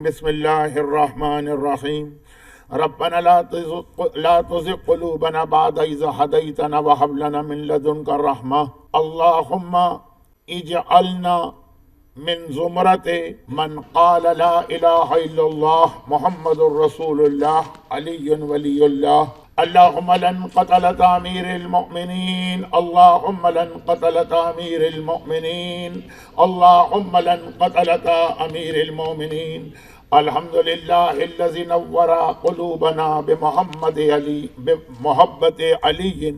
بسم اللہ الرحمن الرحیم ربنا لا تزغ قلوبنا بعد إذ هديتنا وهب لنا من لدنك الرحمة اللهم اجعلنا من زمرة من قال لا إله إلا الله محمد رسول الله علي ولي الله اللهم لن قتلت أمير المؤمنين اللهم لن قتلت أمير المؤمنين اللهم لن قتلت أمير المؤمنين الحمد لله الذي نور قلوبنا بمحبة علي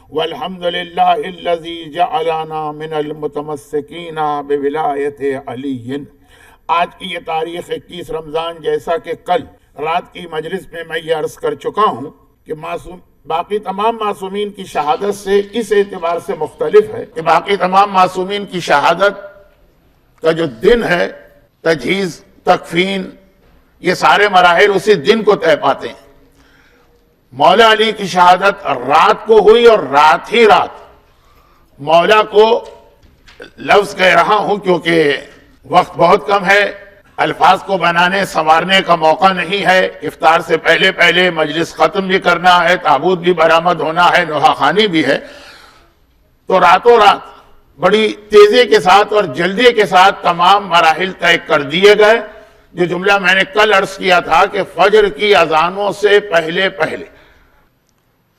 والحمد لله الذي جعلنا من المتمسكين بولاية علي۔ آج کی یہ تاریخ 21 رمضان، جیسا کہ کل رات کی مجلس میں یہ عرض کر چکا ہوں کہ باقی تمام معصومین کی شہادت سے اس اعتبار سے مختلف ہے کہ باقی تمام معصومین کی شہادت کا جو دن ہے، تجہیز، تکفین، یہ سارے مراحل اسی دن کو طے پاتے ہیں۔ مولا علی کی شہادت رات کو ہوئی اور رات ہی رات۔ مولا کو لفظ کہہ رہا ہوں کیونکہ وقت بہت کم ہے، الفاظ کو بنانے سنوارنے کا موقع نہیں ہے۔ افطار سے پہلے پہلے مجلس ختم بھی کرنا ہے، تابوت بھی برآمد ہونا ہے، نوحہ خوانی بھی ہے، تو راتوں رات بڑی تیزی کے ساتھ اور جلدی کے ساتھ تمام مراحل طے کر دیے گئے۔ جو جملہ میں نے کل عرض کیا تھا کہ فجر کی اذانوں سے پہلے پہلے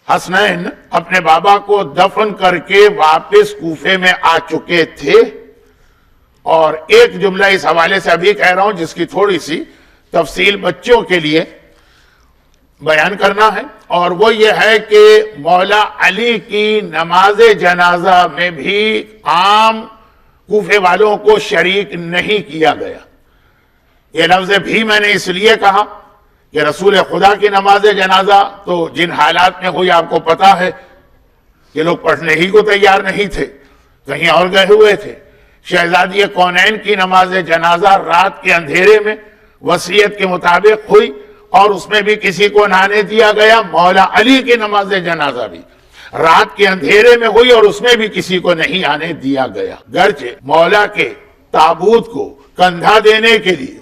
حسنین اپنے بابا کو دفن کر کے واپس کوفے میں آ چکے تھے، اور ایک جملہ اس حوالے سے ابھی کہہ رہا ہوں جس کی تھوڑی سی تفصیل بچوں کے لیے بیان کرنا ہے، اور وہ یہ ہے کہ مولا علی کی نماز جنازہ میں بھی عام کوفے والوں کو شریک نہیں کیا گیا۔ یہ لفظ بھی میں نے اس لیے کہا کہ رسول خدا کی نماز جنازہ تو جن حالات میں ہوئی آپ کو پتا ہے کہ لوگ پڑھنے ہی کو تیار نہیں تھے، کہیں اور گئے ہوئے تھے۔ شہزادی کونین کی نماز جنازہ رات کے اندھیرے میں وصیت کے مطابق ہوئی، اور اس میں بھی کسی کو نہ آنے دیا گیا۔ مولا علی کی نماز جنازہ بھی رات کے اندھیرے میں ہوئی اور اس میں بھی کسی کو نہیں آنے دیا گیا، گرچہ مولا کے تابوت کو کندھا دینے کے لیے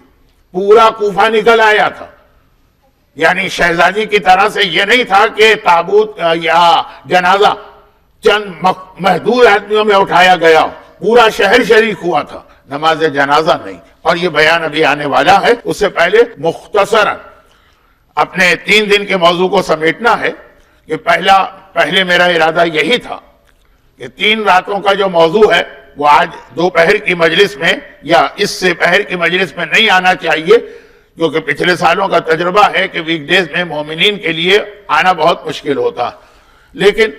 پورا کوفہ نکل آیا تھا۔ یعنی شہزادی کی طرح سے یہ نہیں تھا کہ تابوت یا جنازہ چند محدود آدمیوں میں اٹھایا گیا، پورا شہر شریک ہوا تھا، نماز جنازہ نہیں۔ اور یہ بیان ابھی آنے والا ہے، اس سے پہلے مختصراً اپنے 3 دن کے موضوع کو سمیٹنا ہے کہ پہلے میرا ارادہ یہی تھا کہ 3 راتوں کا جو موضوع ہے وہ آج دوپہر کی مجلس میں یا اس سے پہر کی مجلس میں نہیں آنا چاہیے، کیونکہ پچھلے سالوں کا تجربہ ہے کہ ویک ڈیز میں مومنین کے لیے آنا بہت مشکل ہوتا۔ لیکن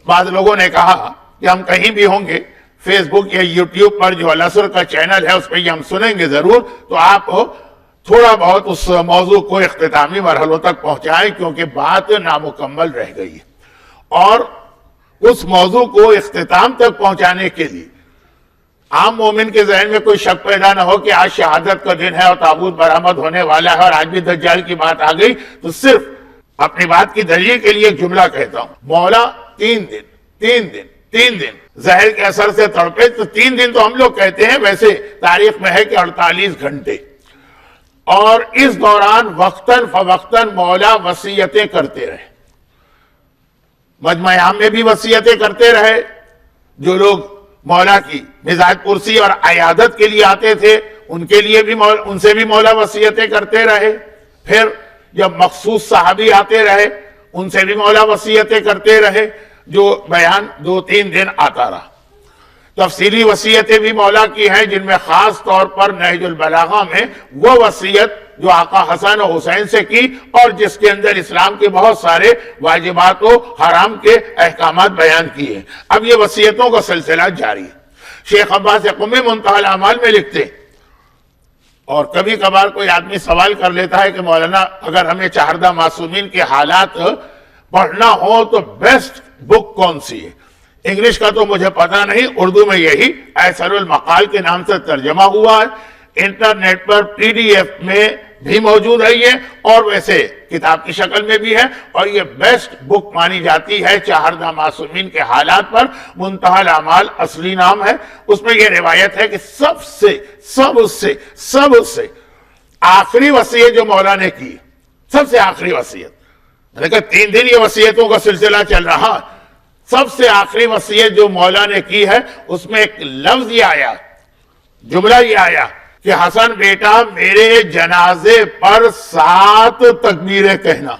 بعض لوگوں نے کہا کہ ہم کہیں بھی ہوں گے، فیس بک یا یوٹیوب پر جو العصر کا چینل ہے اس پہ یہ ہم سنیں گے ضرور، تو آپ تھوڑا بہت اس موضوع کو اختتامی مرحلوں تک پہنچائیں، کیونکہ بات نامکمل رہ گئی ہے۔ اور اس موضوع کو اختتام تک پہنچانے کے لیے عام مومن کے ذہن میں کوئی شک پیدا نہ ہو کہ آج شہادت کا دن ہے اور تابوت برآمد ہونے والا ہے اور آج بھی دجال کی بات آ گئی، تو صرف اپنی بات کی دلیل کے لیے ایک جملہ کہتا ہوں۔ مولا 3 دن زہر کے اثر سے تڑپے، تو 3 دن تو ہم لوگ کہتے ہیں، ویسے تاریخ میں ہے کہ 48 گھنٹے، اور اس دوران وقتاً فوقتاً مولا وصیتیں کرتے رہے۔ مجمع عام میں بھی وصیتیں کرتے رہے، جو لوگ مولا کی مزاج پرسی اور عیادت کے لیے آتے تھے ان کے لیے بھی ان سے بھی مولا وصیتیں کرتے رہے۔ پھر جب مخصوص صحابی آتے رہے ان سے بھی مولا وصیتیں کرتے رہے، جو بیان 2-3 دن آتا رہا۔ تفصیلی وصیتیں بھی مولا کی ہیں، جن میں خاص طور پر نہج البلاغہ میں وہ وصیت جو آقا حسن و حسین سے کی اور جس کے اندر اسلام کے بہت سارے واجبات و حرام کے احکامات بیان کیے ہیں۔ اب یہ وصیتوں کا سلسلہ جاری ہے۔ شیخ عباس قمی منتہی الاعمال میں لکھتے ہیں، اور کبھی کبھار کوئی آدمی سوال کر لیتا ہے کہ مولانا اگر ہمیں چہاردہ معصومین کے حالات پڑھنا ہو تو بیسٹ بک کون سی ہے؟ انگلش کا تو مجھے پتا نہیں، اردو میں یہی ایسر المقال کے نام سے ترجمہ ہوا ہے، انٹرنیٹ پر PDF میں بھی موجود ہے یہ، اور ویسے کتاب کی شکل میں بھی ہے، اور یہ بیسٹ بک مانی جاتی ہے چہاردہ معصومین کے حالات پر۔ منتہی الاعمال اصلی نام ہے۔ اس میں یہ روایت ہے کہ سب سے آخری وصیت جو مولا نے کی، سب سے آخری وصیت، دیکھیں 3 دن یہ وصیتوں کا سلسلہ چل رہا، سب سے آخری وصیت جو مولا نے کی ہے اس میں ایک لفظ یہ آیا، جملہ یہ آیا کہ حسن بیٹا میرے جنازے پر 7 تکبیریں کہنا۔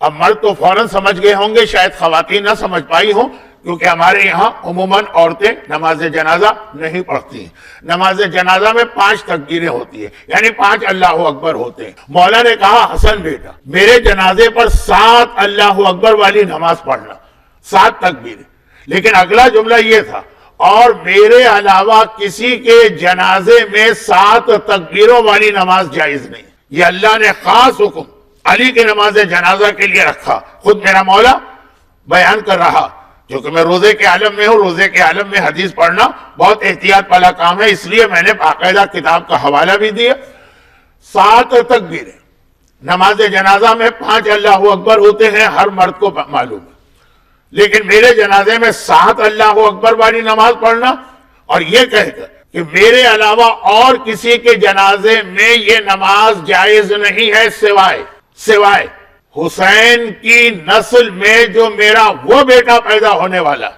اب مرد تو فوراً سمجھ گئے ہوں گے، شاید خواتین نہ سمجھ پائی ہوں، کیونکہ ہمارے یہاں عموماً عورتیں نماز جنازہ نہیں پڑھتی ہیں۔ نماز جنازہ میں 5 تکبیریں ہوتی ہیں، یعنی 5 اللہ اکبر ہوتے ہیں۔ مولا نے کہا حسن بیٹا میرے جنازے پر 7 اللہ اکبر والی نماز پڑھنا، 7 تکبیریں۔ لیکن اگلا جملہ یہ تھا، اور میرے علاوہ کسی کے جنازے میں 7 تکبیروں والی نماز جائز نہیں۔ یہ اللہ نے خاص حکم علی کی نماز جنازہ کے لیے رکھا، خود میرا مولا بیان کر رہا۔ کیونکہ میں روزے کے عالم میں ہوں، روزے کے عالم میں حدیث پڑھنا بہت احتیاط والا کام ہے، اس لیے میں نے باقاعدہ کتاب کا حوالہ بھی دیا۔ 7 تکبیریں، نماز جنازہ میں 5 اللہ اکبر ہوتے ہیں، ہر مرد کو معلوم ہے، لیکن میرے جنازے میں 7 اللہ اکبر والی نماز پڑھنا، اور یہ کہہ کر کہ میرے علاوہ اور کسی کے جنازے میں یہ نماز جائز نہیں ہے سوائے حسین کی نسل میں جو میرا وہ بیٹا پیدا ہونے والا۔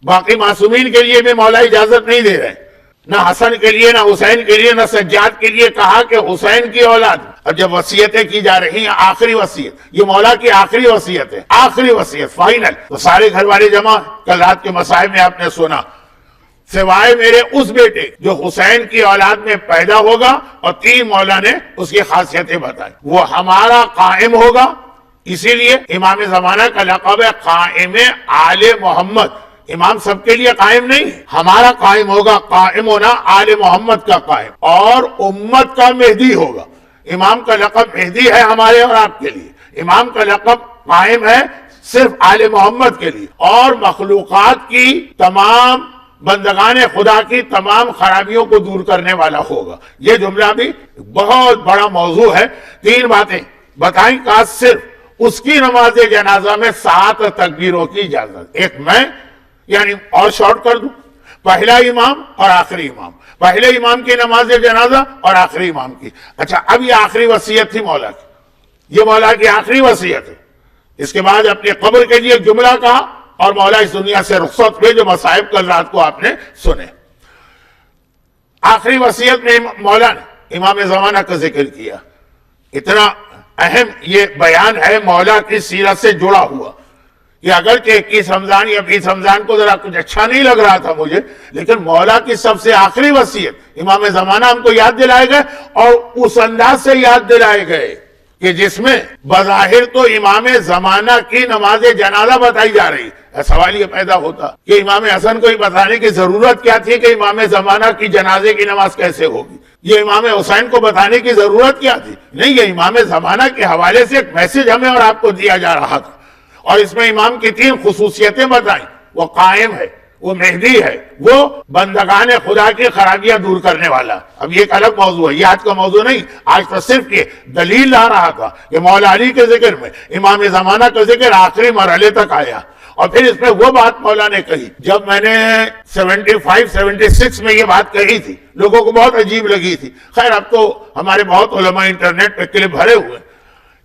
باقی معصومین کے لیے بھی مولا اجازت نہیں دے رہے، نہ حسن کے لیے، نہ حسین کے لیے، نہ سجاد کے لیے، کہا کہ حسین کی اولاد۔ اب جب وصیتیں کی جا رہی ہیں، آخری وصیت، یہ مولا کی آخری وصیت ہے، آخری وصیت فائنل، تو سارے گھر والے جمع، کل رات کے مسائل میں آپ نے سنا، سوائے میرے اس بیٹے جو حسین کی اولاد میں پیدا ہوگا، اور 3 مولا نے اس کی خاصیتیں بتائی۔ وہ ہمارا قائم ہوگا، اسی لیے امام زمانہ کا لقب ہے قائم آل محمد۔ امام سب کے لیے قائم نہیں، ہمارا قائم ہوگا، قائم ہونا آل محمد کا قائم، اور امت کا مہدی ہوگا۔ امام کا لقب مہدی ہے ہمارے اور آپ کے لیے، امام کا لقب قائم ہے صرف آل محمد کے لیے، اور مخلوقات کی تمام بندگان خدا کی تمام خرابیوں کو دور کرنے والا ہوگا۔ یہ جملہ بھی بہت بڑا موضوع ہے۔ 3 باتیں بتائیں، کہ صرف اس کی نماز جنازہ میں 7 تکبیروں کی اجازت۔ ایک میں یعنی اور شارٹ کر دوں، پہلا امام اور آخری امام، پہلے امام کی نماز جنازہ اور آخری امام کی۔ اچھا، اب یہ آخری وصیت تھی مولا کی، یہ مولا کی آخری وصیت ہے۔ اس کے بعد اپنی قبر کے لیے ایک جملہ کہا، اور مولا اس دنیا سے رخصت ہوئے، جو مصائب کل رات کو آپ نے سنے۔ آخری وصیت میں مولا نے امام زمانہ کا ذکر کیا۔ اتنا اہم یہ بیان ہے مولا کی سیرت سے جڑا ہوا، کہ اگرچہ 21 رمضان یا 20 رمضان کو ذرا کچھ اچھا نہیں لگ رہا تھا مجھے، لیکن مولا کی سب سے آخری وصیت امام زمانہ ہم کو یاد دلائے گئے، اور اس انداز سے یاد دلائے گئے کہ جس میں بظاہر تو امام زمانہ کی نماز جنازہ بتائی جا رہی ہے۔ سوال یہ پیدا ہوتا کہ امام حسن کو یہ بتانے کی ضرورت کیا تھی کہ امام زمانہ کی جنازے کی نماز کیسے ہوگی؟ یہ امام حسین کو بتانے کی ضرورت کیا تھی؟ نہیں، یہ امام زمانہ کے حوالے سے ایک میسج ہمیں اور آپ کو دیا جا رہا تھا، اور اس میں امام کی 3 خصوصیتیں بتائیں۔ وہ قائم ہے، وہ مہدی ہے، وہ بندگان خدا کی خرابیاں دور کرنے والا۔ اب یہ ایک الگ موضوع ہے، یہ آج کا موضوع نہیں، آج تو صرف یہ دلیل لا رہا تھا کہ مولا علی کے ذکر میں امام زمانہ کا ذکر آخری مرحلے تک آیا، اور پھر اس میں وہ بات مولا نے کہی۔ جب میں نے 75-76 میں یہ بات کہی تھی، لوگوں کو بہت عجیب لگی تھی۔ خیر اب تو ہمارے بہت علماء انٹرنیٹ پہ کلپ بھرے ہوئے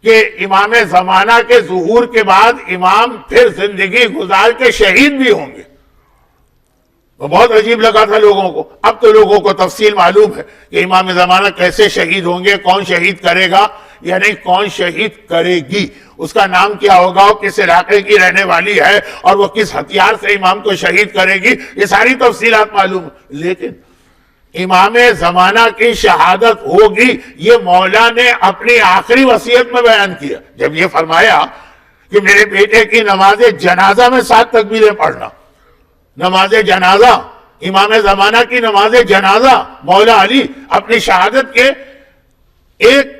کہ امام زمانہ کے ظہور کے بعد امام پھر زندگی گزار کے شہید بھی ہوں گے۔ وہ بہت عجیب لگا تھا لوگوں کو۔ اب تو لوگوں کو تفصیل معلوم ہے کہ امام زمانہ کیسے شہید ہوں گے، کون شہید کرے گا، یعنی کون شہید کرے گی، اس کا نام کیا ہوگا، وہ کس علاقے کی رہنے والی ہے، اور وہ کس ہتھیار سے امام کو شہید کرے گی، یہ ساری تفصیلات معلوم ہیں۔ لیکن امام زمانہ کی شہادت ہوگی، یہ مولا نے اپنی آخری وصیت میں بیان کیا، جب یہ فرمایا کہ میرے بیٹے کی نماز جنازہ میں 7 تکبیریں پڑھنا۔ نماز جنازہ، امام زمانہ کی نماز جنازہ، مولا علی اپنی شہادت کے ایک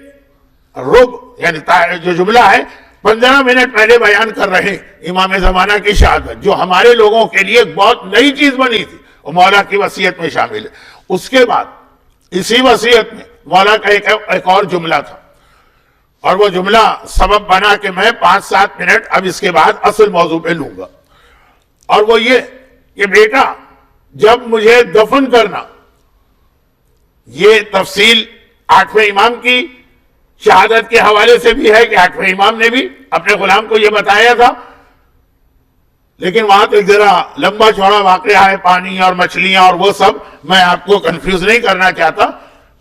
یعنی جو جملہ ہے 15 منٹ پہلے بیان کر رہے ہیں امام زمانہ کی شہادت، جو ہمارے لوگوں کے لیے ایک بہت نئی چیز بنی تھی، وہ مولا کی وصیت میں شامل ہے۔ اس کے بعد اسی وصیت میں مولا کا ایک اور جملہ تھا، اور وہ جملہ سبب بنا کہ میں 5-7 منٹ اب اس کے بعد اصل موضوع پہ لوں گا، اور وہ یہ کہ بیٹا جب مجھے دفن کرنا، یہ تفصیل آٹھویں امام کی شہادت کے حوالے سے بھی ہے کہ آٹھویں امام نے بھی اپنے غلام کو یہ بتایا تھا، لیکن وہاں تو ذرا لمبا چوڑا واقعہ ہے، پانی اور مچھلیاں اور وہ سب، میں آپ کو کنفیوز نہیں کرنا چاہتا۔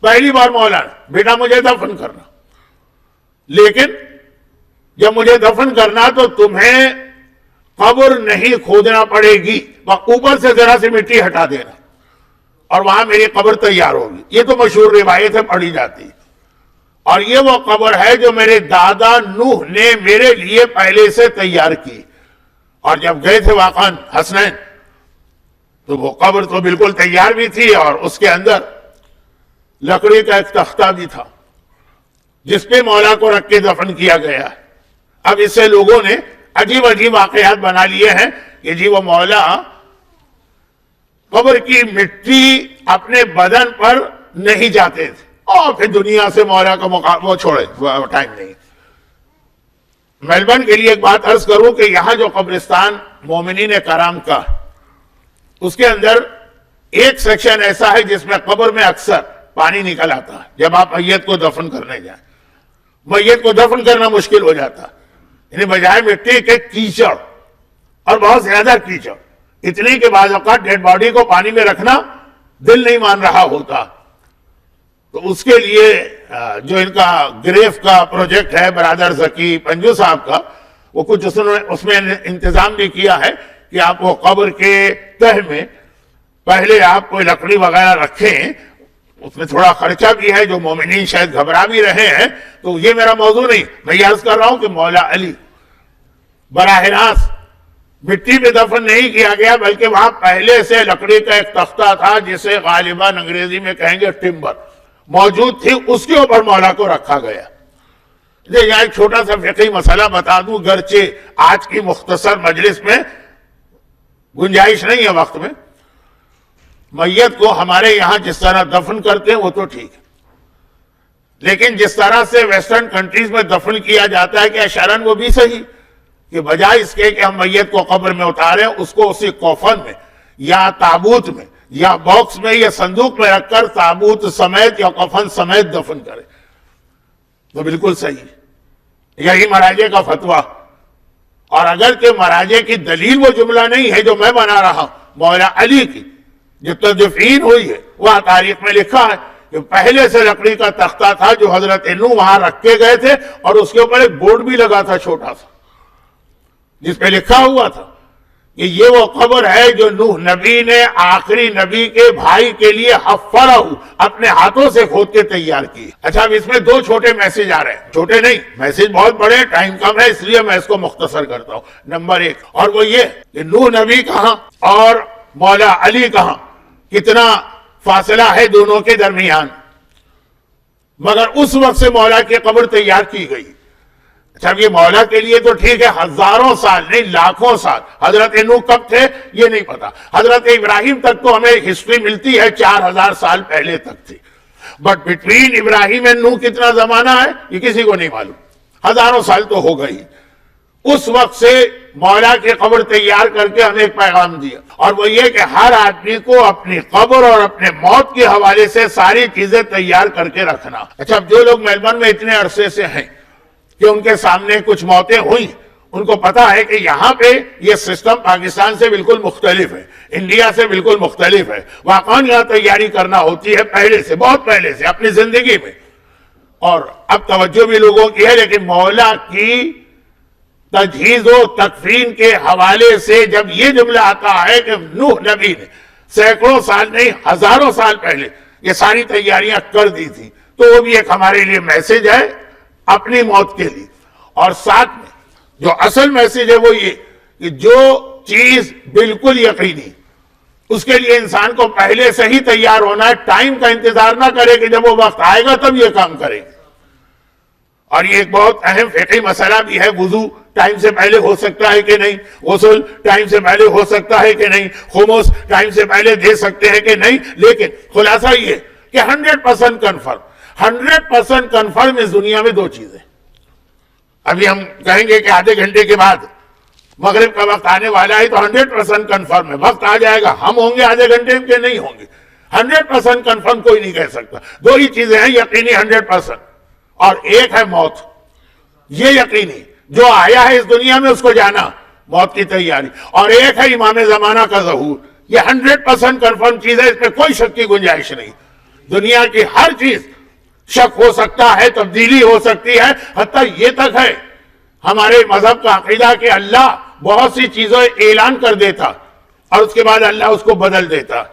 پہلی بار مولا نے بیٹا مجھے دفن کرنا، لیکن جب مجھے دفن کرنا تو تمہیں قبر نہیں کھودنا پڑے گی، اوپر سے ذرا سی مٹی ہٹا دینا اور وہاں میری قبر تیار ہوگی۔ یہ تو مشہور روایت ہے، پڑھی جاتی، اور یہ وہ قبر ہے جو میرے دادا نوح نے میرے لیے پہلے سے تیار کی۔ اور جب گئے تھے واقعاً حسنین تو وہ قبر تو بالکل تیار بھی تھی، اور اس کے اندر لکڑی کا ایک تختہ بھی تھا جس پہ مولا کو رکھ کے دفن کیا گیا۔ اب اس سے لوگوں نے عجیب عجیب واقعات بنا لیے ہیں کہ جی وہ مولا قبر کی مٹی اپنے بدن پر نہیں جاتے تھے، اور پھر دنیا سے مولا کا وہ چھوڑے، ٹائم نہیں۔ میلبرن کے لیے ایک بات عرض کروں کہ یہاں جو قبرستان مومنین کرام کا، اس کے اندر ایک سیکشن ایسا ہے جس میں قبر میں اکثر پانی نکل آتا ہے جب آپ میت کو دفن کرنے جائیں۔ میت کو دفن کرنا مشکل ہو جاتا ہے، یعنی بجائے مٹی کے کیچڑ، اور بہت زیادہ کیچڑ، اتنی کہ بعض اوقات ڈیڈ باڈی کو پانی میں رکھنا دل نہیں مان رہا ہوتا۔ تو اس کے لیے جو ان کا گریف کا پروجیکٹ ہے برادر ذکی پنجو صاحب کا، وہ کچھ اس میں انتظام بھی کیا ہے کہ آپ وہ قبر کے تہ میں پہلے آپ کوئی لکڑی وغیرہ رکھیں۔ اس میں تھوڑا خرچہ بھی ہے، جو مومنین شاید گھبرا بھی رہے ہیں، تو یہ میرا موضوع نہیں، میں یہ عرض کر رہا ہوں کہ مولا علی براہ راست مٹی میں دفن نہیں کیا گیا، بلکہ وہاں پہلے سے لکڑی کا ایک تختہ تھا جسے غالباً انگریزی میں کہیں گے ٹمبر موجود تھی، اس کے اوپر مولا کو رکھا گیا۔ یہاں ایک چھوٹا سا فقہی مسئلہ بتا دوں، گرچہ آج کی مختصر مجلس میں گنجائش نہیں ہے وقت میں۔ میت کو ہمارے یہاں جس طرح دفن کرتے ہیں وہ تو ٹھیک ہے، لیکن جس طرح سے ویسٹرن کنٹریز میں دفن کیا جاتا ہے کیا شرعاً وہ بھی صحیح؟ کہ بجائے اس کے کہ ہم میت کو قبر میں اتاریں، اس کو اسی کوفن میں یا تابوت میں یا باکس میں یا صندوق میں رکھ کر تابوت سمیت یا کفن سمیت دفن کرے، تو بالکل صحیح، یہی مراجع کا فتویٰ۔ اور اگر کہ مراجع کی دلیل وہ جملہ نہیں ہے جو میں بنا رہا ہوں، مولا علی کی جو تدفین ہوئی ہے، وہ تاریخ میں لکھا ہے کہ پہلے سے لکڑی کا تختہ تھا جو حضرت نوح وہاں رکھ کے گئے تھے، اور اس کے اوپر ایک بورڈ بھی لگا تھا چھوٹا سا جس پہ لکھا ہوا تھا کہ یہ وہ قبر ہے جو نوح نبی نے آخری نبی کے بھائی کے لیے حفرہ اپنے ہاتھوں سے کھود کے تیار کی۔ اچھا، اب اس میں دو چھوٹے میسیج آ رہے ہیں، چھوٹے نہیں، میسیج بہت بڑے، ٹائم کم ہے اس لیے میں اس کو مختصر کرتا ہوں۔ نمبر ایک، اور وہ یہ کہ نوح نبی کہاں اور مولا علی کہاں، کتنا فاصلہ ہے دونوں کے درمیان، مگر اس وقت سے مولا کی قبر تیار کی گئی۔ اچھا، یہ مولا کے لیے تو ٹھیک ہے، ہزاروں سال نہیں لاکھوں سال۔ حضرت نوح کب تھے یہ نہیں پتا، حضرت ابراہیم تک تو ہمیں ہسٹری ملتی ہے 4000 سال پہلے تک تھی، بٹ بٹوین ابراہیم اور نوح کتنا زمانہ ہے یہ کسی کو نہیں معلوم، ہزاروں سال تو ہو گئی۔ اس وقت سے مولا کی قبر تیار کر کے ہمیں ایک پیغام دیا، اور وہ یہ کہ ہر آدمی کو اپنی قبر اور اپنے موت کے حوالے سے ساری چیزیں تیار کر کے رکھنا۔ اچھا، جو لوگ میلبرن میں اتنے عرصے سے ہیں کہ ان کے سامنے کچھ موتیں ہوئیں، ان کو پتا ہے کہ یہاں پہ یہ سسٹم پاکستان سے بالکل مختلف ہے، انڈیا سے بالکل مختلف ہے۔ واقعاً یہاں تیاری کرنا ہوتی ہے پہلے سے، بہت پہلے سے اپنی زندگی میں، اور اب توجہ بھی لوگوں کی ہے، لیکن مولا کی تجہیز و تکفین کے حوالے سے جب یہ جملہ آتا ہے کہ نوح نبی نے سینکڑوں سال نہیں ہزاروں سال پہلے یہ ساری تیاریاں کر دی تھی، تو وہ بھی ایک ہمارے لیے میسج ہے اپنی موت کے لیے۔ اور ساتھ میں جو اصل میسج ہے وہ یہ کہ جو چیز بالکل یقینی، اس کے لیے انسان کو پہلے سے ہی تیار ہونا ہے، ٹائم کا انتظار نہ کرے کہ جب وہ وقت آئے گا تب یہ کام کرے۔ اور یہ ایک بہت اہم فقہی مسئلہ بھی ہے، وضو ٹائم سے پہلے ہو سکتا ہے کہ نہیں، غسل ٹائم سے پہلے ہو سکتا ہے کہ نہیں، خمس ٹائم سے پہلے دے سکتے ہیں کہ نہیں، لیکن خلاصہ یہ کہ 100% کنفرم، 100% کنفرم اس دنیا میں دو چیزیں۔ ابھی ہم کہیں گے کہ آدھے گھنٹے کے بعد مغرب کا وقت آنے والا ہے، تو 100% کنفرم ہے، وقت آ جائے گا، ہم ہوں گے آدھے گھنٹے کے نہیں ہوں گے، 100% کنفرم کوئی نہیں کہہ سکتا. دو ہی چیزیں ہیں یقینی 100%، اور ایک ہے موت. یہ یقینی جو آیا ہے اس دنیا میں اس کو جانا، موت کی تیاری. اور ایک ہے امام زمانہ کا ظہور. یہ 100% کنفرم چیز ہے، اس میں کوئی شک کی گنجائش نہیں. دنیا کی ہر چیز شک ہو سکتا ہے، تبدیلی ہو سکتی ہے. حتیٰ یہ تک ہے ہمارے مذہب کا عقیدہ کہ اللہ بہت سی چیزیں اعلان کر دیتا اور اس کے بعد اللہ اس کو بدل دیتا.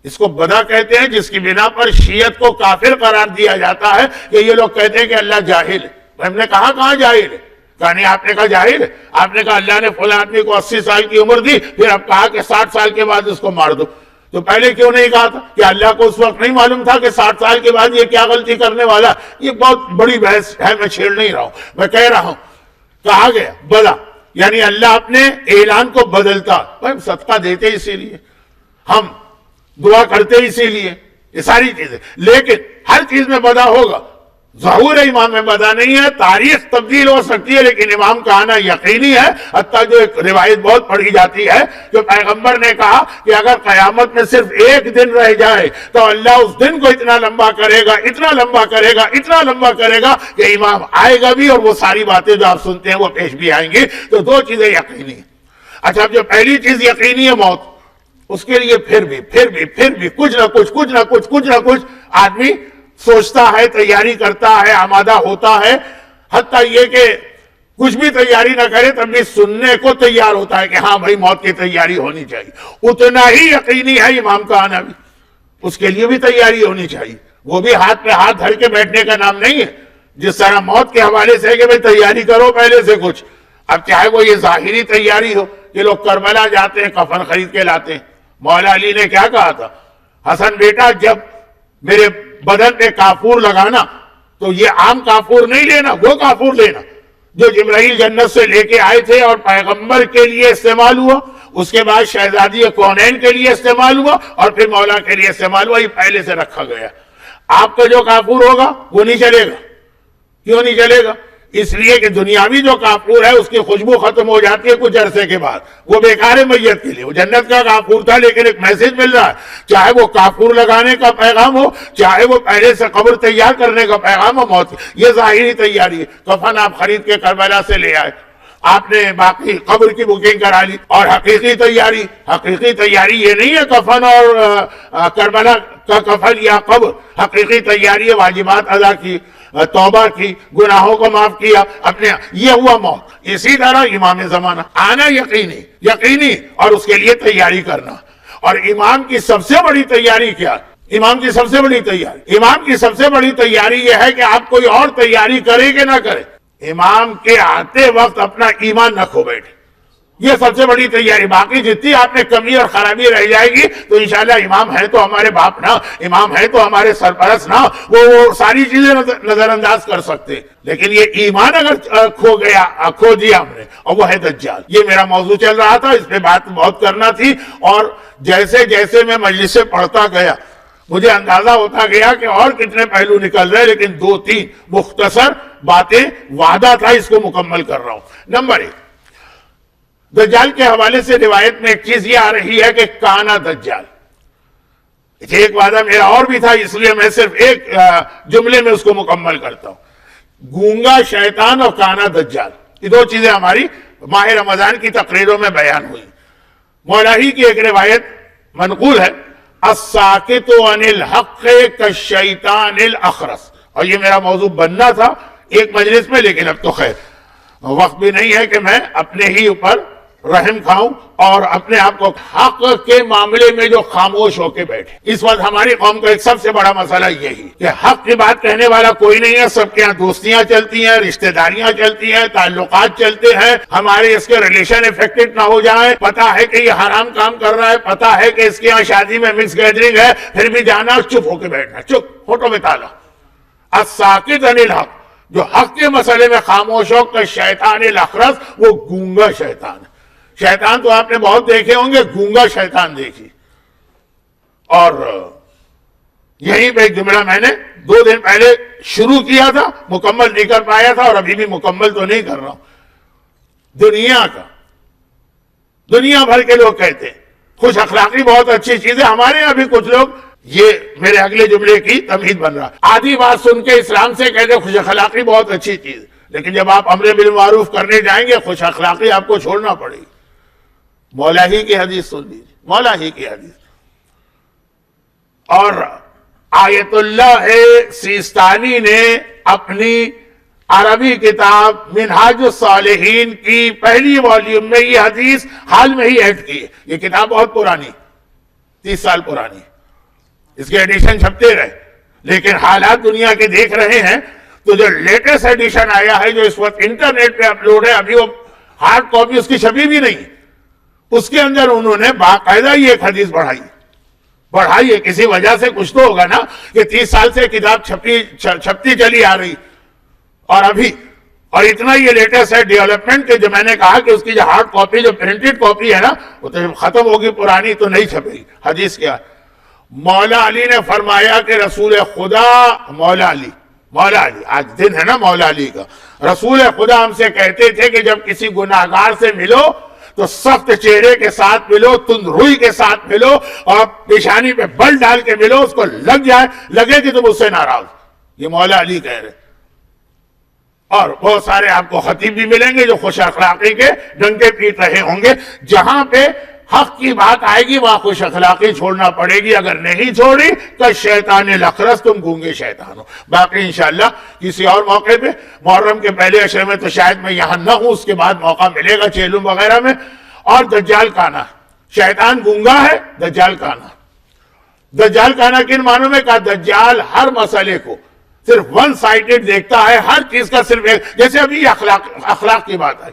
اس کو بدا کہتے ہیں، جس کی بنا پر شیعت کو کافر قرار دیا جاتا ہے کہ یہ لوگ کہتے ہیں کہ اللہ جاہل ہے. ہم نے کہاں جاہل ہے؟ کہا نہیں، آپ نے کہا جاہل ہے. آپ نے کہا اللہ نے فلاں آدمی کو 80 سال کی عمر دی، پھر اب کہا کہ 60 سال کے بعد اس کو مار دو. تو پہلے کیوں نہیں کہا تھا کہ اللہ کو اس وقت نہیں معلوم تھا کہ 60 سال کے بعد یہ کیا غلطی کرنے والا؟ یہ بہت بڑی بحث ہے، میں چھیڑ نہیں رہا ہوں، میں کہہ رہا ہوں کہا گیا بلا، یعنی اللہ اپنے اعلان کو بدلتا. ہم صدقہ دیتے اسی لیے، ہم دعا کرتے اسی لیے، یہ ساری چیزیں. لیکن ہر چیز میں بدا ہوگا. ظہور امام میں بدا نہیں ہے. تاریخ تبدیل ہو سکتی ہے لیکن امام کا آنا یقینی ہے. حتیٰ جو ایک روایت بہت پڑھی جاتی ہے جو پیغمبر نے کہا کہ اگر قیامت میں صرف ایک دن رہ جائے تو اللہ اس دن کو اتنا لمبا کرے گا، اتنا لمبا کرے گا، اتنا لمبا کرے گا کہ امام آئے گا بھی اور وہ ساری باتیں جو آپ سنتے ہیں وہ پیش بھی آئیں گی. تو دو چیزیں یقینی ہیں. اچھا، جو پہلی چیز یقینی ہے موت، اس کے لیے پھر بھی کچھ نہ کچھ آدمی سوچتا ہے، تیاری کرتا ہے، آمادہ ہوتا ہے. حتیٰ یہ کہ کچھ بھی تیاری نہ کرے تب بھی سننے کو تیار ہوتا ہے کہ ہاں بھائی موت کی تیاری ہونی چاہیے. اتنا ہی یقینی ہے امام کا آنا بھی، اس کے لیے بھی تیاری ہونی چاہیے. وہ بھی ہاتھ پہ ہاتھ دھر کے بیٹھنے کا نام نہیں ہے. جس طرح موت کے حوالے سے ہے کہ بھائی تیاری کرو پہلے سے کچھ. اب چاہے وہ یہ ظاہری تیاری ہو کہ لوگ کربلا جاتے ہیں، کفن خرید کے لاتے ہیں. مولا علی نے کیا کہا تھا؟ حسن بیٹا، جب میرے بدن پہ کافور لگانا تو یہ عام کافور نہیں لینا، وہ کافور لینا جو جبرائیل جنت سے لے کے آئے تھے اور پیغمبر کے لیے استعمال ہوا، اس کے بعد شہزادی کونین کے لیے استعمال ہوا اور پھر مولا کے لیے استعمال ہوا. یہ پہلے سے رکھا گیا. آپ کا جو کافور ہوگا وہ نہیں چلے گا. کیوں نہیں چلے گا؟ اس لیے کہ دنیاوی جو کافور ہے اس کی خوشبو ختم ہو جاتی ہے کچھ عرصے کے بعد، وہ بیکار ہے میت کے لیے. وہ جنت کا کافور تھا لیکن ایک میسج مل رہا ہے، چاہے وہ کافور لگانے کا پیغام ہو، چاہے وہ پہلے سے قبر تیار کرنے کا پیغام ہو. موت یہ ظاہری تیاری ہے. کفن آپ خرید کے کربلا سے لے آئے، آپ نے باقی قبر کی بکنگ کرا لی. اور حقیقی تیاری یہ نہیں ہے کفن اور کربلا کا کفن یا قبر. حقیقی تیاری ہے واجبات ادا کی، توبہ کی، گناہوں کو معاف کیا اپنے. یہ ہوا موت. اسی طرح امام زمانہ آنا یقینی اور اس کے لیے تیاری کرنا. اور امام کی سب سے بڑی تیاری کیا؟ امام کی سب سے بڑی تیاری یہ ہے کہ آپ کوئی اور تیاری کرے کہ نہ کرے، امام کے آتے وقت اپنا ایمان نہ کھو بیٹھے. یہ سب سے بڑی تیاری. باقی جتنی آپ میں کمی اور خرابی رہ جائے گی تو انشاءاللہ امام ہے تو ہمارے باپ نہ، امام ہے تو ہمارے سرپرست نہ، وہ ساری چیزیں نظر انداز کر سکتے. لیکن یہ ایمان اگر کھو دیا ہم نے، اور وہ ہے دجال. یہ میرا موضوع چل رہا تھا، اس پہ بات بہت کرنا تھی. اور جیسے میں مجلس سے پڑھتا گیا مجھے اندازہ ہوتا گیا کہ اور کتنے پہلو نکل رہے، لیکن 2-3 مختصر باتیں وعدہ تھا اس کو مکمل کر رہا ہوں. نمبر 1، دجال کے حوالے سے روایت میں ایک چیز یہ آ رہی ہے کہ کانا دجال. ایک وعدہ میرا اور بھی تھا، اس لیے میں صرف ایک جملے میں اس کو مکمل کرتا ہوں. گونگا شیطان اور کانا دجال، یہ دو چیزیں ہماری ماہ رمضان کی تقریروں میں بیان ہوئی. مولاہی کی ایک روایت منقول ہے، الساکت عن الحق کالشیطان الاخرس. اور یہ میرا موضوع بننا تھا ایک مجلس میں، لیکن اب تو خیر وقت بھی نہیں ہے کہ میں اپنے ہی اوپر رحم کھاؤں اور اپنے آپ کو حق کے معاملے میں جو خاموش ہو کے بیٹھے. اس وقت ہماری قوم کا ایک سب سے بڑا مسئلہ یہی کہ حق کی بات کہنے والا کوئی نہیں ہے. سب کے یہاں دوستیاں چلتی ہیں، رشتہ داریاں چلتی ہیں، تعلقات چلتے ہیں. ہمارے اس کے ریلیشن افیکٹڈ نہ ہو جائیں. پتا ہے کہ یہ حرام کام کر رہا ہے، پتا ہے کہ اس کے یہاں شادی میں مکس گیدرنگ ہے، پھر بھی جانا، چپ ہو کے بیٹھنا، چپ، فوٹو میں تالا. الساکت عن الحق، جو حق کے مسئلے میں خاموش ہو، کہ شیطان الاخرس، وہ گونگا شیطان ہے. شیطان تو آپ نے بہت دیکھے ہوں گے، گونگا شیطان دیکھی. اور یہیں پہ ایک جملہ میں نے 2 دن پہلے شروع کیا تھا، مکمل نہیں کر پایا تھا، اور ابھی بھی مکمل تو نہیں کر رہا ہوں. دنیا بھر کے لوگ کہتے ہیں خوش اخلاقی بہت اچھی چیز ہے. ہمارے یہاں بھی کچھ لوگ یہ میرے اگلے جملے کی تمہید بن رہا. آدھی بات سن کے اسلام سے کہتے خوش اخلاقی بہت اچھی چیز، لیکن جب آپ امر بالمعروف کرنے جائیں گے خوش اخلاقی آپ کو چھوڑنا پڑے گی. مولا ہی کی حدیث سن لیجیے، مولا ہی کی حدیث. اور آیت اللہ سیستانی نے اپنی عربی کتاب منہاج الصالحین کی پہلی والیوم میں یہ حدیث حال میں ہی ایڈ کی ہے. یہ کتاب بہت پرانی، 30 سال پرانی، اس کے ایڈیشن چھپتے رہے، لیکن حالات دنیا کے دیکھ رہے ہیں تو جو لیٹسٹ ایڈیشن آیا ہے جو اس وقت انٹرنیٹ پہ اپلوڈ ہے، ابھی وہ ہارڈ کاپی اس کی چھپی بھی نہیں، اس کے اندر انہوں نے باقاعدہ یہ ایک حدیث بڑھائی ہے. کسی وجہ سے کچھ تو ہوگا نا کہ 30 سال سے کتاب چھپتی چلی آ رہی اور ابھی، اور اتنا یہ لیٹسٹ ہے ڈیولپمنٹ کہ جو میں نے کہا کہ اس کی جو ہارڈ کاپی جو پرنٹڈ کاپی ہے نا وہ تو جب ختم ہوگی پرانی تو نہیں چھپے گی. حدیث کیا؟ مولا علی نے فرمایا کہ رسول خدا، مولا علی آج دن ہے نا مولا علی کا، رسول خدا ہم سے کہتے تھے کہ جب کسی گناہگار سے ملو تو سخت چہرے کے ساتھ ملو، تند روئی کے ساتھ ملو، اور پیشانی پہ بل ڈال کے ملو، اس کو لگے کہ تم اس سے ناراض. یہ مولا علی کہہ رہے. اور بہت سارے آپ کو خطیب بھی ملیں گے جو خوش اخلاقی کے ڈنکے پیٹ رہے ہوں گے. جہاں پہ حق کی بات آئے گی وہاں خوش اخلاقی چھوڑنا پڑے گی، اگر نہیں چھوڑی تو شیطان الاخرس، تم گونگے شیطان ہو. باقی انشاءاللہ کسی اور موقع پہ، محرم کے پہلے عشرے میں تو شاید میں یہاں نہ ہوں، اس کے بعد موقع ملے گا چیلم وغیرہ میں. اور دجال کانا، شیطان گونگا ہے، دجال کانا. دجال کانا کن معنوں میں کہا؟ دجال ہر مسئلے کو صرف ون سائیڈڈ دیکھتا ہے، ہر چیز کا صرف ایک، جیسے ابھی اخلاق کی بات آئی،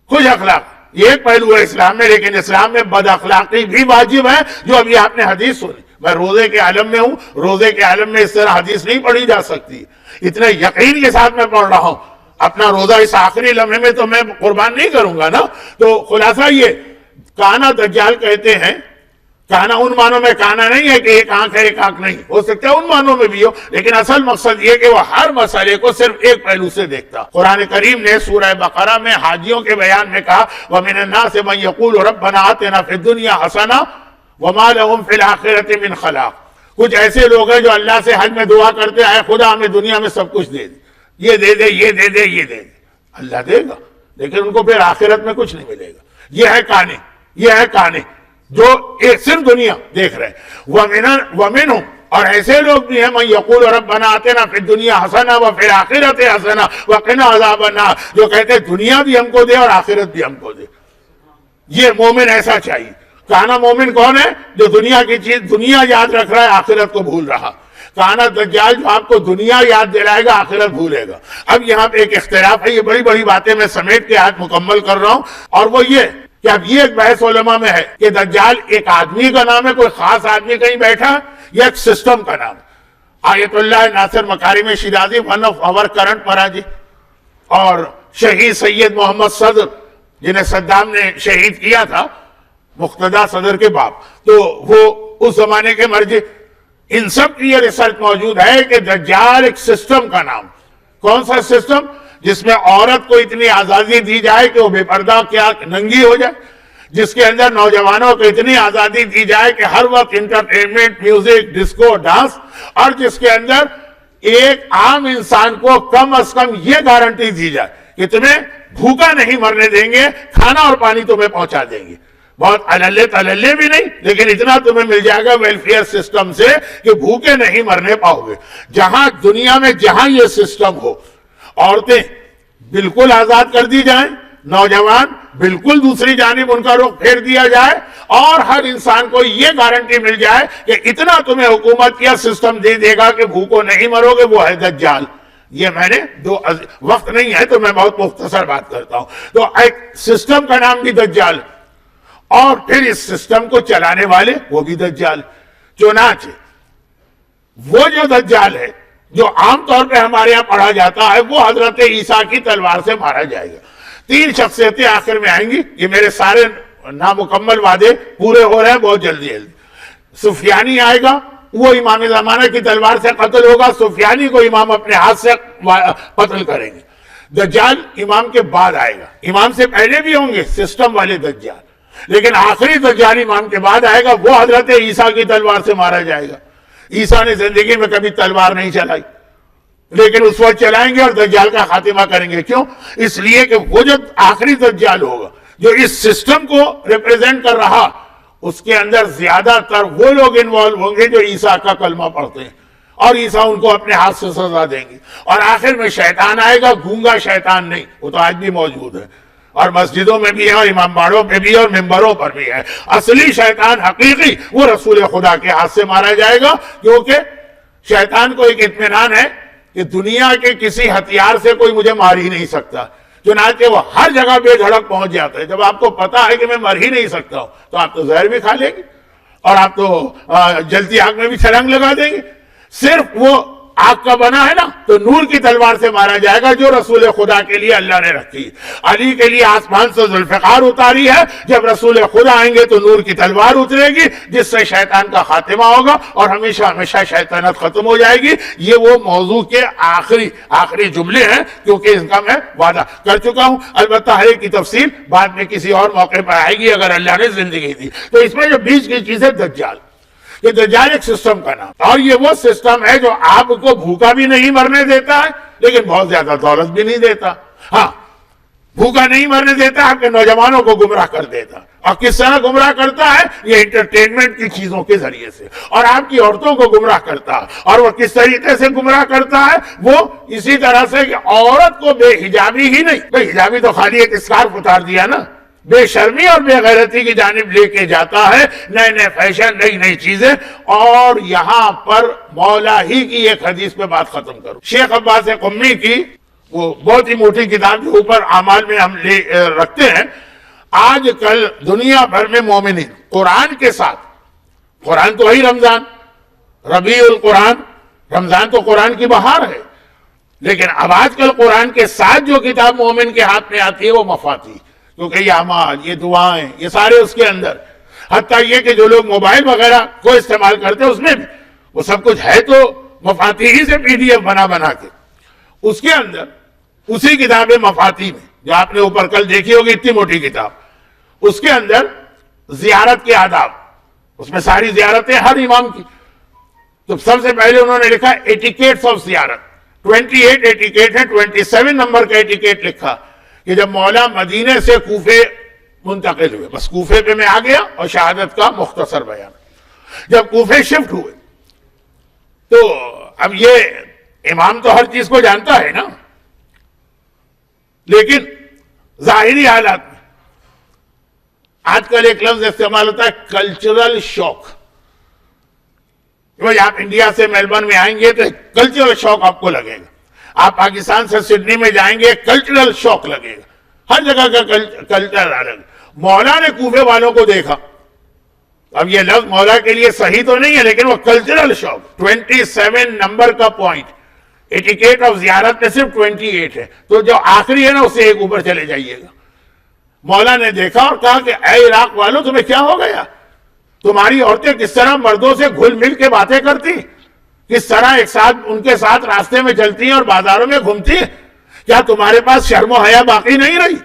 خوش اخلاق یہ ایک پہلو ہے اسلام میں، لیکن اسلام میں بد اخلاقی بھی واجب ہے، جو ابھی آپ نے حدیث سنی. میں روزے کے عالم میں ہوں، روزے کے عالم میں اس طرح حدیث نہیں پڑھی جا سکتی، اتنے یقین کے ساتھ میں پڑھ رہا ہوں. اپنا روزہ اس آخری لمحے میں تو میں قربان نہیں کروں گا نا. تو خلاصہ یہ کانا دجال کہتے ہیں. کانا ان معنوں میں کانا نہیں ہے کہ ایک آنکھ ہے ایک آنکھ نہیں، ہو سکتا ہے ان معنوں میں بھی ہو، لیکن اصل مقصد یہ کہ وہ ہر مسئلے کو صرف ایک پہلو سے دیکھتا. قرآن کریم نے سورہ بقرہ میں حاجیوں کے بیان میں کہا وَمِنَ النَّاسِ مَن يَقُولُ رَبَّنَا آتِنَا فِي الدُّنْيَا حَسَنَةً وَمَا لَهُمْ فِي الْآخِرَةِ مِنْ خَلَاقٍ. کچھ ایسے لوگ ہیں جو اللہ سے حج میں دعا کرتے آئے خدا ہمیں دنیا میں سب کچھ دے دے، یہ دے دے یہ دے دے یہ دے دے. اللہ دے گا لیکن ان کو پھر آخرت میں کچھ نہیں ملے گا. یہ ہے کانے جو ایک صرف دنیا دیکھ رہے. وَمِنْهُمْ اور ایسے لوگ بھی ہیں مَن يَقُولُ رَبَّنَا آتِنَا فِي الدُّنْيَا حَسَنَةً وَفِي الْآخِرَةِ حَسَنَةً وَقِنَا عَذَابَ النَّارِ. جو کہتے ہیں دنیا بھی ہم کو دے اور آخرت بھی ہم کو دے. یہ مومن ایسا چاہیے. کانا مومن کون ہے؟ جو دنیا کی چیز دنیا یاد رکھ رہا ہے، آخرت کو بھول رہا. کانا دجال جو آپ کو دنیا یاد دلائے گا، آخرت بھولے گا. اب یہاں پہ ایک اختلاف ہے، یہ بڑی بڑی باتیں میں سمیٹ کے آج مکمل کر رہا ہوں، اور وہ یہ کہ اب یہ ایک بحث علماء میں ہے کہ دجال ایک آدمی کا نام ہے، کوئی خاص آدمی کہیں بیٹھا، یا ایک سسٹم کا نام. Ayatollah Nasir Makarem Shirazi one of our current مراجع، اور شہید سید محمد صدر جنہیں صدام نے شہید کیا تھا، مقتدیٰ صدر کے باپ، تو وہ اس زمانے کے مرجع. ان سب کی یہ ریسرچ موجود ہے کہ دجال ایک سسٹم کا نام. کون سا سسٹم؟ جس میں عورت کو اتنی آزادی دی جائے کہ وہ بے پردہ کیا ننگی ہو جائے، جس کے اندر نوجوانوں کو اتنی آزادی دی جائے کہ ہر وقت انٹرٹینمنٹ، میوزک، ڈسکو، ڈانس، اور جس کے اندر ایک عام انسان کو کم از کم یہ گارنٹی دی جائے کہ تمہیں بھوکا نہیں مرنے دیں گے، کھانا اور پانی تمہیں پہنچا دیں گے. بہت عللے بھی نہیں، لیکن اتنا تمہیں مل جائے گا ویلفیئر سسٹم سے کہ بھوکے نہیں مرنے پاؤ گے. جہاں دنیا میں جہاں یہ سسٹم ہو، عورتیں بالکل آزاد کر دی جائیں، نوجوان بالکل دوسری جانب ان کا رخ پھیر دیا جائے، اور ہر انسان کو یہ گارنٹی مل جائے کہ اتنا تمہیں حکومت کیا سسٹم دے دے گا کہ بھوکو نہیں مرو گے، وہ ہے دجال. یہ میں نے وقت نہیں ہے تو میں بہت مختصر بات کرتا ہوں. تو ایک سسٹم کا نام بھی دجال، اور پھر اس سسٹم کو چلانے والے وہ بھی دجال. چنانچہ وہ جو دجال ہے جو عام طور پہ ہمارے یہاں پڑھا جاتا ہے، وہ حضرت عیسیٰ کی تلوار سے مارا جائے گا. 3 شخصیتیں آخر میں آئیں گی. یہ میرے سارے نامکمل وعدے پورے ہو رہے ہیں بہت جلدی. سفیانی آئے گا، وہ امام زمانہ کی تلوار سے قتل ہوگا، سفیانی کو امام اپنے ہاتھ سے قتل کریں گے. دجال امام کے بعد آئے گا، امام سے پہلے بھی ہوں گے سسٹم والے دجال. لیکن آخری دجال ایمان کے بعد آئے گا وہ حضرت عیسیٰ کی تلوار سے مارا جائے گا. عیسیٰ نے زندگی میں کبھی تلوار نہیں چلائی، لیکن اس وقت چلائیں گے اور دجال کا خاتمہ کریں گے. کیوں؟ اس لیے کہ وہ جو آخری دجال ہوگا جو اس سسٹم کو ریپریزنٹ کر رہا، اس کے اندر زیادہ تر وہ لوگ انوالو ہوں گے جو عیسیٰ کا کلمہ پڑھتے ہیں، اور عیسیٰ ان کو اپنے ہاتھ سے سزا دیں گے. اور آخر میں شیطان آئے گا، گونگا شیطان نہیں، وہ تو آج بھی موجود ہے اور مسجدوں میں بھی ہے اور امام باڑوں پہ بھی ہے اور ممبروں پر بھی ہے. اصلی شیطان حقیقی وہ رسول خدا کے ہاتھ سے مارا جائے گا، کیونکہ شیطان کو ایک اطمینان ہے کہ دنیا کے کسی ہتھیار سے کوئی مجھے مار ہی نہیں سکتا، چنانچہ وہ ہر جگہ بے دھڑک پہنچ جاتا ہے. جب آپ کو پتا ہے کہ میں مر ہی نہیں سکتا ہوں تو آپ تو زہر بھی کھا لیں گے اور آپ تو جلتی آگ میں بھی چھلانگ لگا دیں گے. صرف وہ آگ کا بنا ہے نا تو نور کی تلوار سے مارا جائے گا جو رسول خدا کے لیے اللہ نے رکھی. علی کے لیے آسمان سے ذوالفقار اتاری ہے، جب رسول خدا آئیں گے تو نور کی تلوار اترے گی جس سے شیطان کا خاتمہ ہوگا اور ہمیشہ ہمیشہ شیطانت ختم ہو جائے گی. یہ وہ موضوع کے آخری جملے ہیں، کیونکہ ان کا میں وعدہ کر چکا ہوں. البتہ ہر ایک کی تفصیل بعد میں کسی اور موقع پر آئے گی اگر اللہ نے زندگی دی. تو اس میں جو بیچ کی چیز ہے دجال، یہ دجال ایک سسٹم کا نام، اور یہ وہ سسٹم ہے جو آپ کو بھوکا بھی نہیں مرنے دیتا ہے لیکن بہت زیادہ دولت بھی نہیں دیتا. ہاں، بھوکا نہیں مرنے دیتا، آپ کے نوجوانوں کو گمراہ کر دیتا. اور کس طرح گمراہ کرتا ہے؟ یہ انٹرٹینمنٹ کی چیزوں کے ذریعے سے. اور آپ کی عورتوں کو گمراہ کرتا ہے. اور وہ کس طریقے سے گمراہ کرتا ہے؟ وہ اسی طرح سے کہ عورت کو بے حجابی ہی نہیں، بے حجابی تو خالی ایک اسکارف اتار دیا نا، بے شرمی اور بے غیرتی کی جانب لے کے جاتا ہے، نئے نئے فیشن، نئی نئی چیزیں. اور یہاں پر مولا ہی کی ایک حدیث پہ بات ختم کروں. شیخ عباس قمی کی وہ بہت ہی موٹی کتاب کے اوپر اعمال میں ہم رکھتے ہیں. آج کل دنیا بھر میں مومنین قرآن کے ساتھ، قرآن تو ہی رمضان، ربیع القرآن، رمضان تو قرآن کی بہار ہے، لیکن اب آج کل قرآن کے ساتھ جو کتاب مومن کے ہاتھ میں آتی ہے وہ مفاتیح، کیونکہ یہ اعمال، یہ دعائیں، یہ سارے اس کے اندر. حتیٰ یہ کہ جو لوگ موبائل وغیرہ کو استعمال کرتے ہیں اس میں بھی وہ سب کچھ ہے تو مفاتیح ہی سے PDF بنا کے. اس کے اندر اسی کتاب مفاتیح میں جو آپ نے اوپر کل دیکھی ہوگی اتنی موٹی کتاب، اس کے اندر زیارت کے آداب، اس میں ساری زیارتیں ہر امام کی. تو سب سے پہلے انہوں نے لکھا ایٹیکیٹس آف زیارت. 28 ایٹیکیٹ ہے، 27 نمبر کا ایٹیکیٹ لکھا کہ جب مولا مدینے سے کوفے منتقل ہوئے، بس کوفے پہ میں آ گیا اور شہادت کا مختصر بیان. جب کوفے شفٹ ہوئے تو اب یہ امام تو ہر چیز کو جانتا ہے نا، لیکن ظاہری حالات میں آج کل ایک لفظ استعمال ہوتا ہے کلچرل شوق. آپ انڈیا سے میلبرن میں آئیں گے تو کلچرل شوق آپ کو لگے گا. آپ پاکستان سے سڈنی میں جائیں گے کلچرل شوق لگے گا. ہر جگہ کا کلچر الگ. مولا نے کوفے والوں کو دیکھا، اب یہ لفظ مولا کے لیے صحیح تو نہیں ہے لیکن وہ کلچرل شوق. 27 نمبر کا پوائنٹ ایٹیکیٹ آف زیارت میں صرف 28 ہے، تو جو آخری ہے نا اس سے ایک اوپر چلے جائیے گا. مولا نے دیکھا اور کہا کہ اے عراق والوں تمہیں کیا ہو گیا؟ تمہاری عورتیں کس طرح مردوں سے گھل مل کے باتیں کرتی، کس طرح ایک ساتھ ان کے ساتھ راستے میں چلتی ہیں اور بازاروں میں گھومتی ہیں. کیا تمہارے پاس شرم و حیا باقی نہیں رہی؟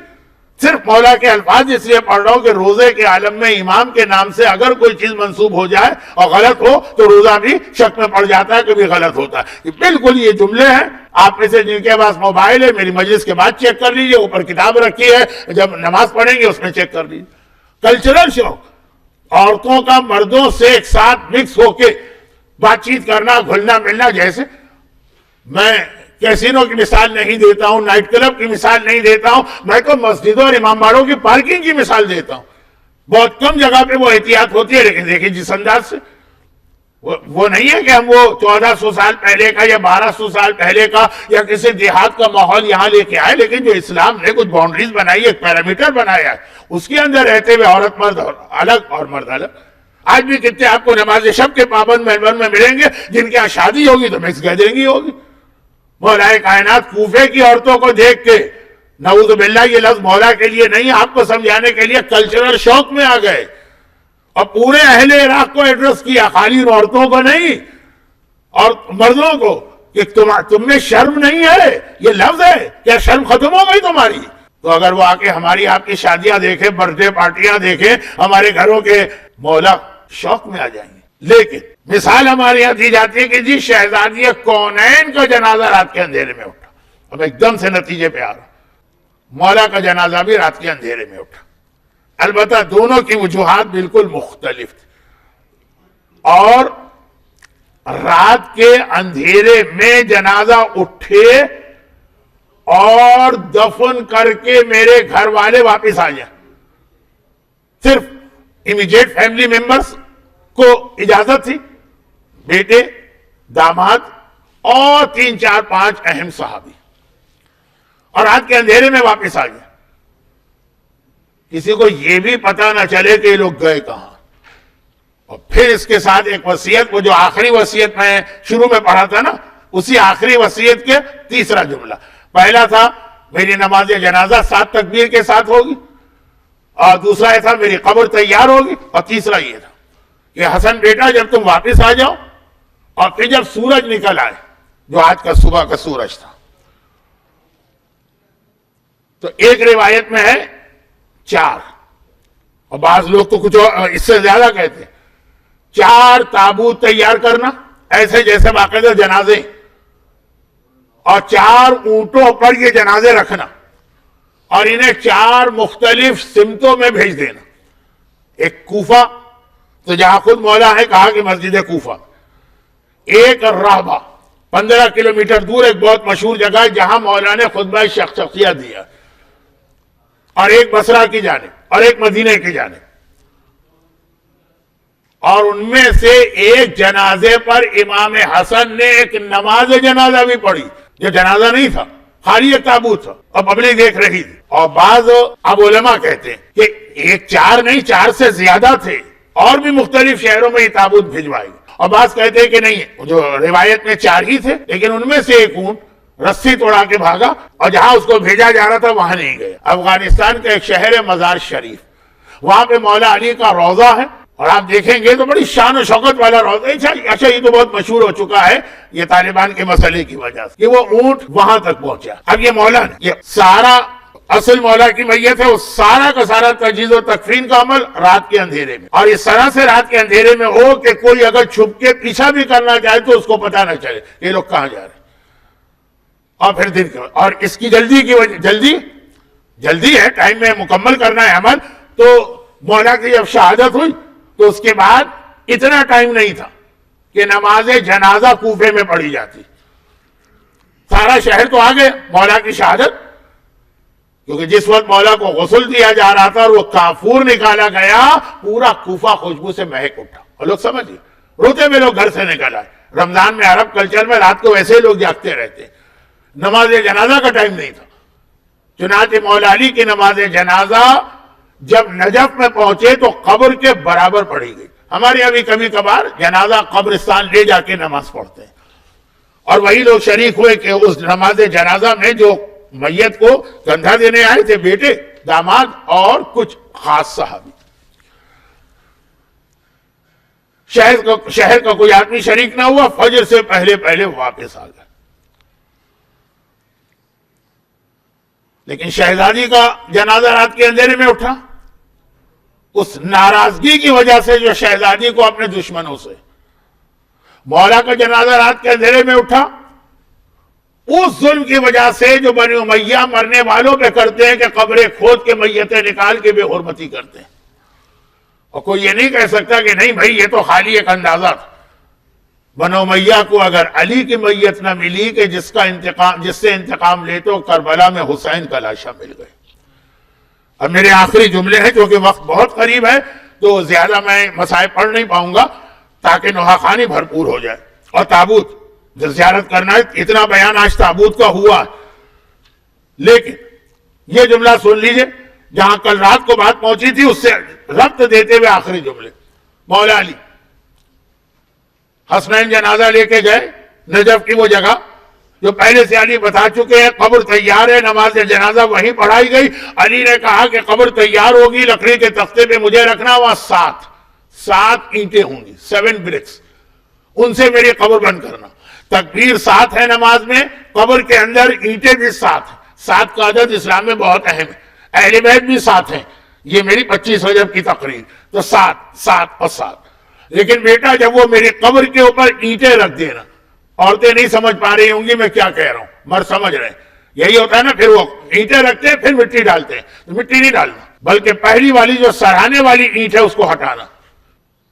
صرف مولا کے الفاظ اس لیے پڑھ رہا ہوں کہ روزے کے عالم میں امام کے نام سے اگر کوئی چیز منسوب ہو جائے اور غلط ہو تو روزہ بھی شک میں پڑ جاتا ہے، کبھی غلط ہوتا ہے. بالکل یہ جملے ہیں. آپ میں سے جن کے پاس موبائل ہے میری مجلس کے بعد چیک کر لیجئے، اوپر کتاب رکھی ہے، جب نماز پڑھیں گے اس میں چیک کر لیجئے. کلچرل شوق، عورتوں کا مردوں سے ایک ساتھ مکس ہو کے بات چیت کرنا، گھلنا ملنا. جیسے میں کیسینو کی مثال نہیں دیتا ہوں، نائٹ کلب کی مثال نہیں دیتا ہوں، میں تو مسجدوں اور امام باڑوں کی پارکنگ کی مثال دیتا ہوں. بہت کم جگہ پہ وہ احتیاط ہوتی ہے، لیکن دیکھیں جس انداز سے وہ نہیں ہے کہ ہم وہ 1400 سال پہلے کا یا 1200 سال پہلے کا یا کسی دیہات کا ماحول یہاں لے کے آئے، لیکن جو اسلام نے کچھ باؤنڈریز بنائی، ایک پیرامیٹر بنایا ہے، اس کے اندر رہتے ہوئے عورت مرد الگ اور مرد الگ. آج بھی کتنے آپ کو نماز شب کے پابند میلبرن میں ملیں گے جن کے یہاں شادی ہوگی تو مکس گیدرنگ ہی ہوگی. مولا کائنات کوفے کی عورتوں کو دیکھ کے، نعوذ باللہ یہ لفظ مولا کے لیے نہیں، آپ کو سمجھانے کے لیے کلچرل شوق میں آ گئے اور پورے اہل عراق کو ایڈریس کیا، خالی عورتوں کو نہیں اور مردوں کو، کہ تم میں شرم نہیں ہے. یہ لفظ ہے، کیا شرم ختم ہو گئی تمہاری؟ تو اگر وہ آ کے ہماری آپ کی شادیاں دیکھے، برتھ ڈے پارٹیاں دیکھے، ہمارے گھروں کے مولا شوق میں آ جائیں گے. لیکن مثال ہمارے یہاں دی جاتی ہے کہ جی شہزادی کونین کا جنازہ رات کے اندھیرے میں اٹھا. اب ایک دم سے نتیجے پہ آ رہا، مولا کا جنازہ بھی رات کے اندھیرے میں اٹھا. البتہ دونوں کی وجوہات بالکل مختلف تھی. اور رات کے اندھیرے میں جنازہ اٹھے اور دفن کر کے میرے گھر والے واپس آ جائیں، صرف امیڈیٹ فیملی ممبرز کو اجازت تھی، بیٹے، داماد اور 3 4 5 اہم صحابی، اور رات کے اندھیرے میں واپس آ جائیں. کسی کو یہ بھی پتا نہ چلے کہ یہ لوگ گئے کہاں. اور پھر اس کے ساتھ ایک وصیت، وہ جو آخری وصیت میں شروع میں پڑھا تھا نا، اسی آخری وصیت کے تیسرا جملہ. پہلا تھا میری نماز جنازہ 7 تکبیر کے ساتھ ہوگی، اور دوسرا یہ تھا میری قبر تیار ہوگی، اور تیسرا یہ تھا کہ حسن بیٹا جب تم واپس آ جاؤ، اور پھر جب سورج نکل آئے، جو آج کا صبح کا سورج تھا. تو ایک روایت میں ہے 4، اور بعض لوگ تو کچھ اس سے زیادہ کہتے ہیں. 4 تابوت تیار کرنا، ایسے جیسے باقاعدہ جنازے، اور 4 اونٹوں پر یہ جنازے رکھنا، اور انہیں 4 مختلف سمتوں میں بھیج دینا. ایک کوفہ، تو جہاں خود مولا ہے کہا کہ مسجد کوفہ. ایک رہبہ 15 کلومیٹر دور ایک بہت مشہور جگہ ہے جہاں مولا نے خطبہ شخصیہ دیا، اور ایک بصرہ کی جانب اور ایک مدینہ کی جانب. اور ان میں سے ایک جنازے پر امام حسن نے ایک نماز جنازہ بھی پڑھی، جو جنازہ نہیں تھا، خالی ایک تابوت تھا اور پبلک دیکھ رہی تھی. اور بعض اب علماء کہتے ہیں کہ ایک 4 نہیں 4 سے زیادہ تھے، اور بھی مختلف شہروں میں یہ تابوت بھجوائی. اور بعض کہتے ہیں کہ نہیں، جو روایت میں 4 ہی تھے، لیکن ان میں سے ایک اونٹ رسی توڑا کے بھاگا، اور جہاں اس کو بھیجا جا رہا تھا وہاں نہیں گئے. افغانستان کا ایک شہر ہے مزار شریف، وہاں پہ مولا علی کا روضہ ہے، اور آپ دیکھیں گے تو بڑی شان و شوکت والا روضہ. اچھا یہ تو بہت مشہور ہو چکا ہے یہ طالبان کے مسئلے کی وجہ سے کہ وہ اونٹ وہاں تک پہنچا. اب یہ مولا نے یہ سارا، اصل مولا کی میت ہے، وہ سارا کا سارا تجہیز و تکفین کا عمل رات کے اندھیرے میں، اور اس طرح سے رات کے اندھیرے میں ہو کہ کوئی اگر چھپ کے پیچھا بھی کرنا چاہے تو اس کو پتہ نہ چلے یہ لوگ کہاں جا رہے ہیں. اور پھر دن کے، اور اس کی جلدی کی وجہ، جلدی ہے، ٹائم میں مکمل کرنا ہے عمل. تو مولا کی جب شہادت ہوئی تو اس کے بعد اتنا ٹائم نہیں تھا کہ نماز جنازہ کوفے میں پڑھی جاتی. سارا شہر تو آ گیا مولا کی شہادت، کیونکہ جس وقت مولا کو غسل دیا جا رہا تھا اور وہ کافور نکالا گیا، پورا کوفہ خوشبو سے مہک اٹھا. اور لوگ سمجھئے روتے میں لوگ گھر سے نکل آئے. رمضان میں عرب کلچر میں رات کو ویسے لوگ جاگتے رہتے، نماز جنازہ کا ٹائم نہیں تھا. چنانچہ مولا علی کی نماز جنازہ جب نجف میں پہنچے تو قبر کے برابر پڑھی گئی. ہمارے ابھی کبھی کبھار جنازہ قبرستان لے جا کے نماز پڑھتے ہیں، اور وہی لوگ شریک ہوئے کہ اس نماز جنازہ میں جو میت کو کندھا دینے آئے تھے بیٹے، داماد اور کچھ خاص صحابی. شہر کا کوئی آدمی شریک نہ ہوا، فجر سے پہلے واپس آ گئے. لیکن شہزادی کا جنازہ رات کے اندھیرے میں اٹھا، اس ناراضگی کی وجہ سے جو شہزادی کو اپنے دشمنوں سے. مولا کا جنازہ رات کے اندھیرے میں اٹھا اس ظلم کی وجہ سے جو بنی امیہ مرنے والوں پہ کرتے ہیں کہ قبریں کھود کے میتیں نکال کے بے حرمتی کرتے ہیں. اور کوئی یہ نہیں کہہ سکتا کہ نہیں بھائی یہ تو خالی ایک اندازہ تھا. بنو امیہ کو اگر علی کی میت نہ ملی کہ جس سے انتقام لے تو کربلا میں حسین کا لاشا مل گئے. اب میرے آخری جملے ہیں کیونکہ وقت بہت قریب ہے تو زیادہ میں مسائل پڑھ نہیں پاؤں گا تاکہ نوحہ بھرپور ہو جائے. اور تابوت جو زیارت کرنا ہے، اتنا بیان آج تابوت کا ہوا. لیکن یہ جملہ سن لیجئے جہاں کل رات کو بات پہنچی تھی اس سے ربط دیتے ہوئے آخری جملے. مولا علی حسنین جنازہ لے کے گئے نجف کی وہ جگہ جو پہلے سے علی بتا چکے ہیں، قبر تیار ہے، نماز جنازہ وہیں پڑھائی گئی. علی نے کہا کہ قبر تیار ہوگی، لکڑی کے تختے پہ مجھے رکھنا، وہاں 7 اینٹیں ہوں گی، 7 برکس، ان سے میری قبر بند کرنا. تکبیر 7 ہے نماز میں، قبر کے اندر اینٹیں بھی 7 7 کا عدد اسلام میں بہت اہم ہے، اہل بیت بھی 7 ہیں، یہ میری 25 رجب کی تقریر، تو 7 اور 7۔ لیکن بیٹا جب وہ میری قبر کے اوپر اینٹیں رکھ دینا، عورتیں نہیں سمجھ پا رہی ہوں گی میں کیا کہہ رہا ہوں، مرد سمجھ رہے ہیں، یہی ہوتا ہے نا، پھر وہ اینٹیں رکھتے ہیں پھر مٹی ڈالتے ہیں، تو مٹی نہیں ڈالنا، بلکہ پہلی والی جو سرہانے والی اینٹ ہے اس کو ہٹانا۔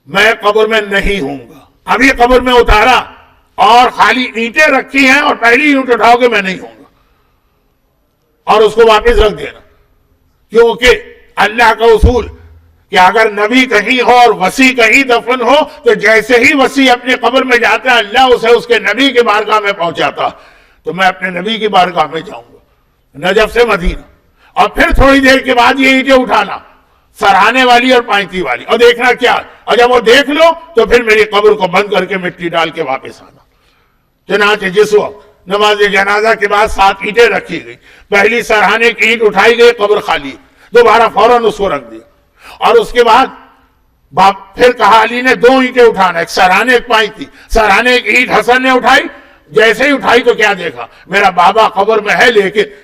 میں قبر میں نہیں ہوں گا، ابھی قبر میں اتارا اور خالی اینٹیں رکھی ہیں اور پہلی اینٹ اٹھاؤ کہ میں نہیں ہوں گا، اور اس کو واپس رکھ دینا، کیونکہ اللہ کا اصول کہ اگر نبی کہیں ہو اور وصی کہیں دفن ہو تو جیسے ہی وصی اپنی قبر میں جاتا ہے اللہ اسے اس کے نبی کی بارگاہ میں پہنچاتا، تو میں اپنے نبی کی بارگاہ میں جاؤں گا نجف سے مدینہ، اور پھر تھوڑی دیر کے بعد یہ اینٹیں اٹھانا، سرہانے والی اور پائنتی والی، اور دیکھنا کیا، اور جب وہ دیکھ لو تو پھر میری قبر کو بند کر کے مٹی ڈال کے واپس آنا۔ چنانچہ جس وقت نماز جنازہ کے بعد 7 اینٹیں رکھی گئی، پہلی سرہانے کی اینٹ اٹھائی گئی، قبر خالی، دوبارہ فوراً اس کو رکھ دیا، اور اس کے بعد پھر کہا علی نے 2 اینٹیں اٹھانا، ایک سرہانے ایک پائنتی، سرہانے ایک اینٹ حسن نے اٹھائی، جیسے ہی اٹھائی تو کیا دیکھا، میرا بابا قبر میں ہے لیکن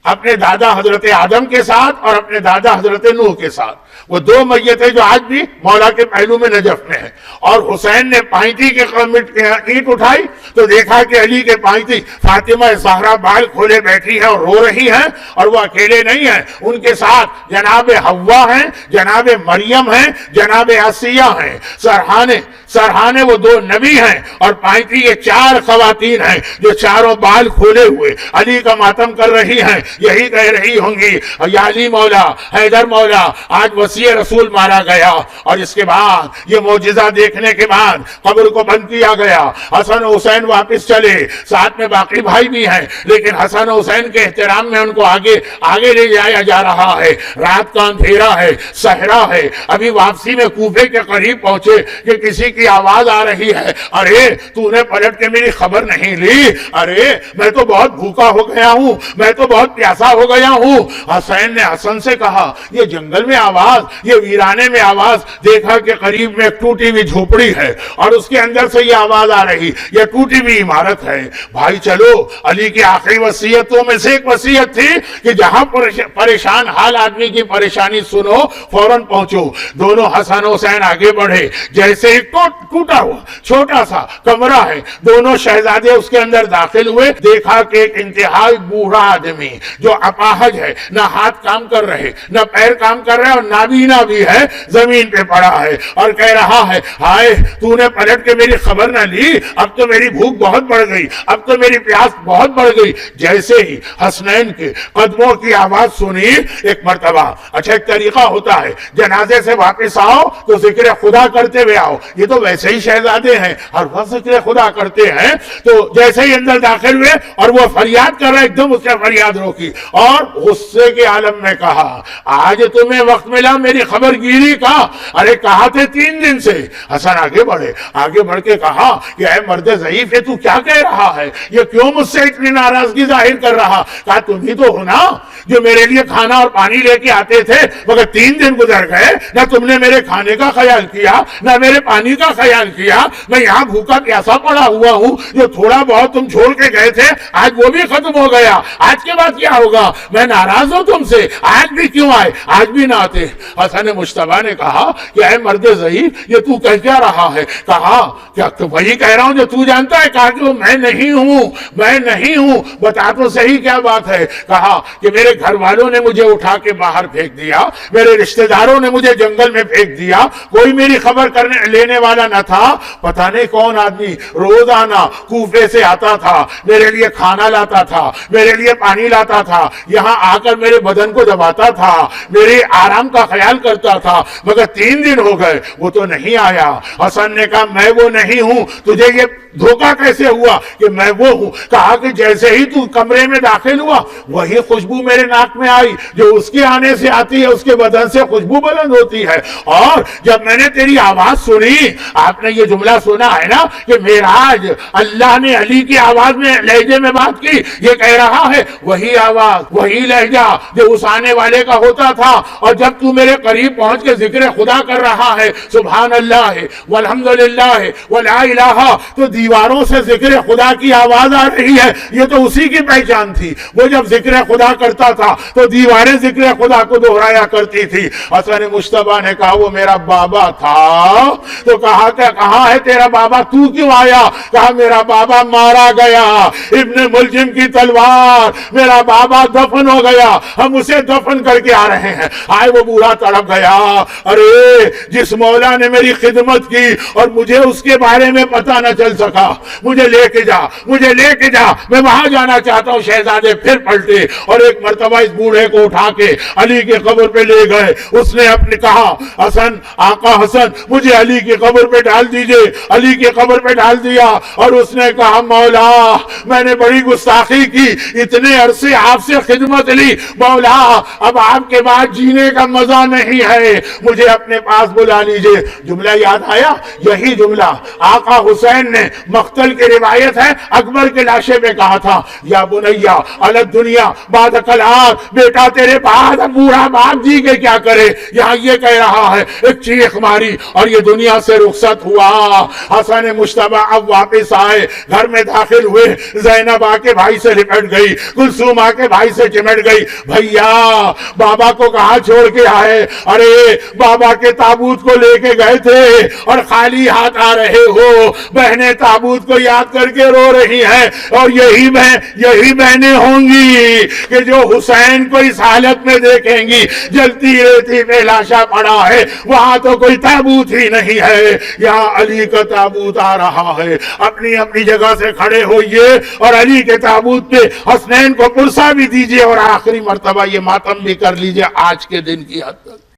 اپنے دادا حضرت آدم کے ساتھ اور اپنے دادا حضرت نوح کے ساتھ، وہ 2 میتیں جو آج بھی مولا کے پہلو میں نجف میں ہیں، اور حسین نے پائنتی کے اینٹ اٹھائی تو دیکھا کہ علی کے پائنتی فاطمہ زہرا بال کھولے بیٹھی ہے اور رو رہی ہیں، اور وہ اکیلے نہیں ہیں، ان کے ساتھ جناب حوا ہیں، جناب مریم ہیں، جناب آسیہ ہیں، سرہانے وہ 2 نبی ہیں، اور پائنتی یہ 4 خواتین ہیں جو چاروں بال کھولے ہوئے علی کا ماتم کر رہی ہیں، یہی کہہ رہی ہوں گی یا علی مولا، حیدر مولا، آج وصی رسول مارا گیا۔ اور اس کے بعد یہ معجزہ دیکھنے کے بعد قبر کو بند کیا گیا، حسن و حسین واپس چلے، ساتھ میں باقی بھائی بھی ہیں، لیکن حسن و حسین کے احترام میں ان کو آگے لے جایا جا رہا ہے، رات کا اندھیرا ہے، صحرا ہے، ابھی واپسی میں کوفے کے قریب پہنچے کہ کسی کی آواز آ رہی ہے، ارے تو نے پلٹ کے میری خبر نہیں لی، ارے میں تو بہت بھوکا ہو گیا ہوں، میں تو بہت پیاسا ہو گیا ہوں۔ حسین نے حسن سے کہا یہ جنگل میں آواز، یہ ویرانے میں آواز، دیکھا کہ قریب میں ایک ٹوٹی ہوئی جھوپڑی ہے اور اس کے اندر سے یہ آواز آ رہی، یہ ٹوٹی ہوئی عمارت ہے، بھائی چلو۔ علی کی آخری وصیتوں میں سے ایک وصیت تھی کہ جہاں پریشان حال آدمی کی پریشانی سنو فوراً پہنچو۔ دونوں حسن و حسین آگے بڑھے، جیسے ایک ٹوٹا ہوا چھوٹا سا کمرہ ہے، دونوں شہزادے اس کے اندر داخل ہوئے، دیکھا کہ ایک انتہائی بوڑھا آدمی جو اپاہج ہے، نہ ہاتھ کام کر رہے نہ پیر کام کر رہے اور نابینا بھی ہے، زمین پہ پڑا ہے اور کہہ رہا ہے ہائے تو نے پلٹ کے میری خبر نہ لی، اب تو میری بھوک بہت بڑھ گئی، اب تو میری پیاس بہت بڑھ گئی۔ جیسے ہی حسنین کے قدموں کی آواز سنی ایک مرتبہ، اچھا ایک طریقہ ہوتا ہے جنازے سے واپس آؤ تو ذکر خدا کرتے ہوئے آؤ، یہ تو ویسے ہی شہزادے ہیں ہر وقت ذکر خدا کرتے ہیں، تو جیسے ہی اندر داخل ہوئے اور وہ فریاد کر رہا، ایک دم اس نے فریاد روکی اور غصے کے عالم میں کہا آج تمہیں وقت ملا میری خبر گیری کا، ارے کہا تھے 3 دن سے۔ حسن آگے بڑھ کے کہا کہ اے مرد ضعیف، یہ تو کیا کہہ رہا ہے، یہ کیوں مجھ سے اتنی ناراضگی ظاہر کر رہا؟ کہا تم ہی تو ہو نا جو میرے لیے کھانا اور پانی لے کے آتے تھے، مگر 3 دن گزر گئے، نہ تم نے میرے کھانے کا خیال کیا نہ میرے پانی کا خیال کیا، میں یہاں بھوکا پیاسا پڑا ہوا ہوں، جو تھوڑا بہت تم چھوڑ کے گئے تھے آج وہ بھی ختم ہو گیا، آج کے بعد کیا ہوگا؟ میں ناراض ہوں تم سے، آج بھی کیوں آئے، آج بھی نہ آتے۔ حسن مجتبیٰ نے کہا کہ اے مرد ضعیف، یہ تو کہہ کیا رہا ہے؟ کہا کیا تو وہی کہہ رہا ہوں جو تو جانتا ہے؟ کہا کہ وہ میں نہیں ہوں، بتا تو صحیح کیا بات ہے؟ کہا کہ میرے گھر والوں نے مجھے اٹھا کے باہر پھینک دیا، میرے رشتہ داروں نے مجھے جنگل میں پھینک دیا، کوئی میری خبر لینے والا نہ تھا، پتہ نہیں کون آدمی روزانہ کوفے سے آتا تھا، میرے لیے کھانا لاتا تھا، میرے لیے پانی لاتا تھا، یہاں آ کر میرے بدن کو دباتا تھا، میرے آرام کا خیال کرتا تھا، مگر 3 دن ہو گئے وہ تو نہیں آیا۔ حسن نے کہا میں وہ نہیں ہوں، تجھے یہ دھوکہ کیسے ہوا کہ میں وہ ہوں؟ کہا کہ جیسے ہی تو کمرے میں داخل ہوا وہی خوشبو میرے میرے ناک میں آئی، جو اس کے آنے سے آتی ہے اس کے بدن سے خوشبو بلند ہوتی ہے۔ اور جب میں نے تیری آواز سنی، آپ نے یہ جملہ سنا ہے نا کہ معراج اللہ نے علی کی آواز میں لہجے میں بات کی، یہ کہہ رہا ہے وہی آواز وہی لہجہ جو اس آنے والے کا ہوتا تھا، اور جب تو میرے قریب پہنچ کے ذکر خدا کر رہا ہے سبحان اللہ ہے والحمدللہ ہے ولا الہ، تو دیواروں سے ذکر خدا کی آواز آ رہی ہے۔ یہ تو اسی کی پہچان تھی، وہ جب ذکر خدا کرتا تھا تو دیواریں ذکر خدا کو دہرایا کرتی تھی۔ حسن مجتبیٰ نے کہا وہ میرا بابا تھا، تو کہا کہ کہاں ہے تیرا بابا، تو کیوں آیا؟ کہا میرا بابا مارا گیا، ابن ملجم کی تلوار، میرا بابا دفن ہو گیا، ہم اسے دفن کر کے آ رہے ہیں۔ آئے وہ بوڑھا تڑپ گیا، ارے جس مولا نے میری خدمت کی اور مجھے اس کے بارے میں پتہ نہ چل سکا، مجھے لے کے جا، مجھے لے کے جا، میں وہاں جانا چاہتا ہوں۔ شہزادے پھر پلٹے اور ایک مرتبہ اس بوڑھے کو اٹھا کے علی کی قبر پہ لے گئے۔ اس نے اپنے کہا حسن آقا حسن مجھے علی کی قبر پہ ڈال دیجئے، علی کی قبر پہ ڈال دیا، اور اس نے کہا مولا میں نے بڑی گستاخی کی، اتنے عرصے آپ سے خدمت لی، مولا اب آپ کے بعد جینے کا مزہ نہیں ہے، مجھے اپنے پاس بلا لیجئے۔ جملہ یاد آیا؟ یہی جملہ آقا حسین نے مقتل کی روایت ہے اکبر کے لاشے پہ کہا تھا، یا بنیا علی دنیا بعد کلات، بیٹا تیرے بعد بوڑھا باپ جی کے کیا کرے۔ یہاں یہ کہہ رہا ہے، ایک چیخ ماری اور یہ دنیا سے رخصت ہوا۔ حسن مجتبیٰ اب واپس آئے، گھر میں داخل ہوئے، زینب آ کے بھائی سے لپٹ گئی، کلثوم آ کے بھائی سے چمٹ گئی، بھیا بابا کو کہاں چھوڑ کے آئے؟ ارے بابا کے تابوت کو لے کے گئے تھے اور خالی ہاتھ آ رہے ہو۔ بہنیں تابوت کو یاد کر کے رو رہی ہیں، اور یہی بہنیں ہوں گی کہ جو حسین کو اس حالت میں دیکھیں گی، جلتی ریتی پہ لاشا پڑا ہے، وہاں تو کوئی تابوت ہی نہیں ہے، یہاں علی کا تابوت آ رہا ہے۔ اپنی اپنی جگہ سے کھڑے ہوئیے اور علی کے تابوت پہ حسنین کو پرسا بھی دیجئے، اور آخری مرتبہ یہ ماتم بھی کر لیجئے آج کے دن کی حد تک۔